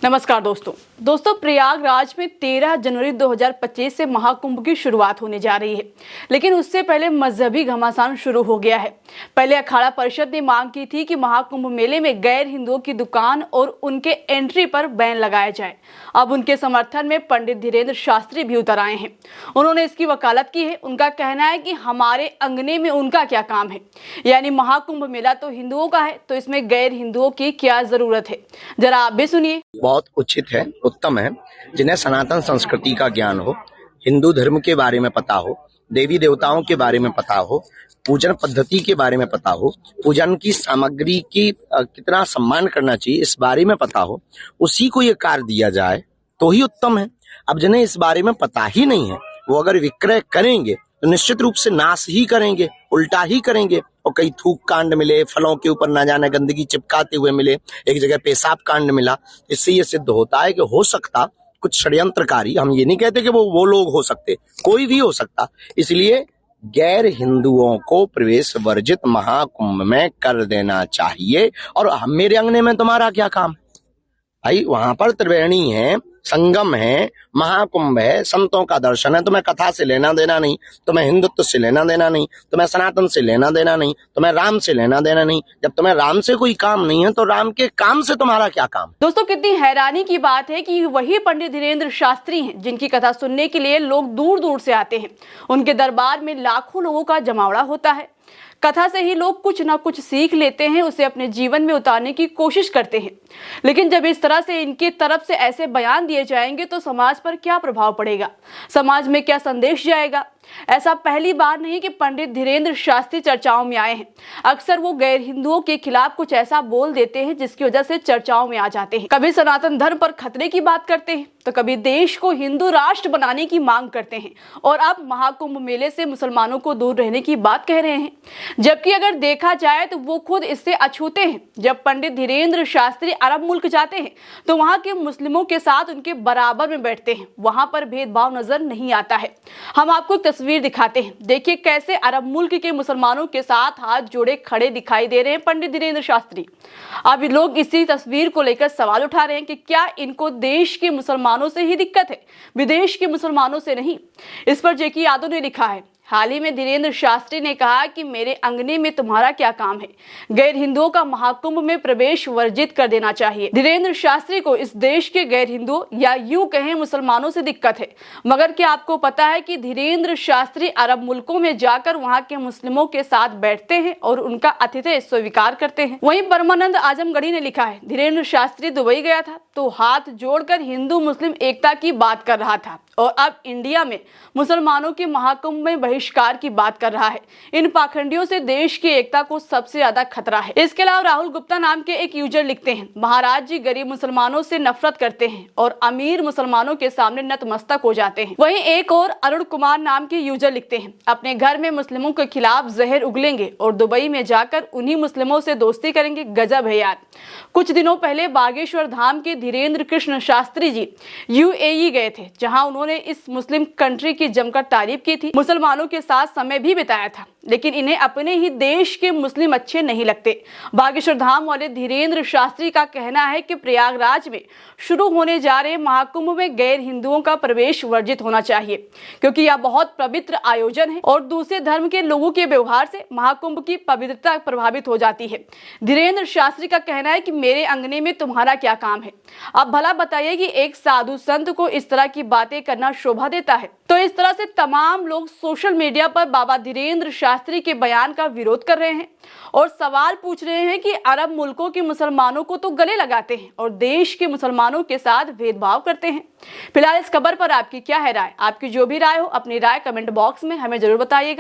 नमस्कार दोस्तों प्रयागराज में 13 जनवरी 2025 से महाकुंभ की शुरुआत होने जा रही है, लेकिन उससे पहले मजहबी घमासान शुरू हो गया है। पहले अखाड़ा परिषद ने मांग की थी कि महाकुंभ मेले में गैर हिंदुओं की दुकान और उनके एंट्री पर बैन लगाया जाए। अब उनके समर्थन में पंडित धीरेन्द्र शास्त्री भी उतर आए हैं। उन्होंने इसकी वकालत की है। उनका कहना है कि हमारे अंगने में उनका क्या काम है, यानी महाकुंभ मेला तो हिंदुओं का है, तो इसमें गैर हिंदुओं की क्या जरूरत है। जरा आप भी सुनिए। बहुत उचित है, उत्तम है। जिन्हें सनातन संस्कृति का ज्ञान हो, हिंदू धर्म के बारे में पता हो, देवी देवताओं के बारे में पता हो, पूजन पद्धति के बारे में पता हो, पूजन की सामग्री की कितना सम्मान करना चाहिए इस बारे में पता हो, उसी को ये कार्य दिया जाए तो ही उत्तम है। अब जिन्हें इस बारे में पता ही नहीं है, वो अगर विक्रय करेंगे तो निश्चित रूप से नाश ही करेंगे, उल्टा ही करेंगे। और कई थूक कांड मिले, फलों के ऊपर ना जाने गंदगी चिपकाते हुए मिले, एक जगह पेशाब कांड मिला। इससे ये सिद्ध होता है कि हो सकता कुछ षड्यंत्रकारी, हम ये नहीं कहते कि वो लोग हो सकते, कोई भी हो सकता। इसलिए गैर हिंदुओं को प्रवेश वर्जित महाकुंभ में कर देना चाहिए। और मेरे अंगने में तुम्हारा क्या काम भाई? वहां पर त्रिवेणी है, संगम है, महाकुंभ है, संतों का दर्शन है। तुम्हें कथा से लेना देना नहीं, तुम्हें हिंदुत्व से लेना देना नहीं, तुम्हें सनातन से लेना देना नहीं, तुम्हें राम से लेना देना नहीं। जब तुम्हें राम से कोई काम नहीं है तो राम के काम से तुम्हारा क्या काम? दोस्तों, कितनी हैरानी की बात है कि वही पंडित धीरेन्द्र शास्त्री हैं जिनकी कथा सुनने के लिए लोग दूर दूर से आते हैं। उनके दरबार में लाखों लोगों का जमावड़ा होता है। कथा से ही लोग कुछ ना कुछ सीख लेते हैं, उसे अपने जीवन में उतारने की कोशिश करते हैं। लेकिन जब इस तरह से इनकी तरफ से ऐसे बयान दिए जाएंगे तो समाज पर क्या प्रभाव पड़ेगा, समाज में क्या संदेश जाएगा। ऐसा पहली बार नहीं कि पंडित धीरेन्द्र शास्त्री चर्चाओं में आए हैं। अक्सर वो गैर हिंदुओं के खिलाफ कुछ ऐसा बोल देते हैं जिसकी वजह से चर्चाओं में आ जाते हैं। कभी सनातन धर्म पर खतरे की बात करते हैं, तो कभी देश को हिंदू राष्ट्र बनाने की मांग करते हैं, और अब महाकुंभ मेले से मुसलमानों को दूर रहने की बात कह रहे हैं। जबकि अगर देखा जाए तो वो खुद इससे अछूते हैं। जब पंडित धीरेन्द्र शास्त्री अरब मुल्क जाते हैं तो वहां के मुस्लिमों के साथ उनके बराबर में बैठते हैं। वहां पर भेदभाव नजर नहीं आता है। हम आपको तस्वीर दिखाते हैं, देखिए कैसे अरब मुल्क के मुसलमानों के साथ हाथ जोड़े खड़े दिखाई दे रहे हैं पंडित धीरेन्द्र शास्त्री। अब लोग इसी तस्वीर को लेकर सवाल उठा रहे हैं कि क्या इनको देश के मुसलमानों से ही दिक्कत है, विदेश के मुसलमानों से नहीं। इस पर जेकी यादव ने लिखा है, हाल ही में धीरेन्द्र शास्त्री ने कहा कि मेरे अंगने में तुम्हारा क्या काम है, गैर हिंदुओं का महाकुंभ में प्रवेश वर्जित कर देना चाहिए। धीरेन्द्र शास्त्री को इस देश के गैर हिंदुओं या यूं कहें मुसलमानों से दिक्कत है, मगर क्या आपको पता है कि धीरेन्द्र शास्त्री अरब मुल्कों में जाकर वहां के मुस्लिमों के साथ बैठते हैं और उनका आतिथ्य स्वीकार करते हैं। वहीं परमानंद आजमगढ़ी ने लिखा है, धीरेन्द्र शास्त्री दुबई गया था तो हाथ जोड़कर हिंदू मुस्लिम एकता की बात कर रहा था, और अब इंडिया में मुसलमानों के महाकुंभ में बहिष्कार की बात कर रहा है। इन पाखंडियों से देश की एकता को सबसे ज्यादा खतरा है। इसके अलावा राहुल गुप्ता नाम के एक यूजर लिखते हैं, महाराज जी गरीब मुसलमानों से नफरत करते हैं और अमीर मुसलमानों के सामने नतमस्तक हो जाते हैं। वहीं एक और अरुण कुमार नाम के यूजर लिखते हैं, अपने घर में मुस्लिमों के खिलाफ जहर उगलेंगे और दुबई में जाकर उन्हीं मुस्लिमों से दोस्ती करेंगे। गजब है यार। कुछ दिनों पहले बागेश्वर धाम के धीरेन्द्र कृष्ण शास्त्री जी यूएई गए थे, जहां उन्होंने इस मुस्लिम कंट्री की जमकर तारीफ की थी, मुसलमानों के साथ समय भी बिताया था, लेकिन इन्हें अपने ही देश के मुस्लिम अच्छे नहीं लगते। बागेश्वर धाम वाले धीरेन्द्र शास्त्री का कहना है कि प्रयागराज में शुरू होने जा रहे महाकुंभ में गैर हिंदुओं का प्रवेश वर्जित होना चाहिए, क्योंकि यह बहुत पवित्र आयोजन है और दूसरे धर्म के लोगों के व्यवहार से महाकुंभ की पवित्रता प्रभावित हो जाती है। धीरेन्द्र शास्त्री का कहना है कि मेरे अंगने में तुम्हारा क्या काम है। अब भला बताइए कि एक साधु संत को इस तरह की बातें करना शोभा देता है? तो इस तरह से तमाम लोग सोशल मीडिया पर बाबा धीरेन्द्र शास्त्री के बयान का विरोध कर रहे हैं और सवाल पूछ रहे हैं कि अरब मुल्कों के मुसलमानों को तो गले लगाते हैं और देश के मुसलमानों के साथ भेदभाव करते हैं। फिलहाल इस खबर पर आपकी क्या है राय? आपकी जो भी राय हो अपनी राय कमेंट बॉक्स में हमें जरूर बताइएगा।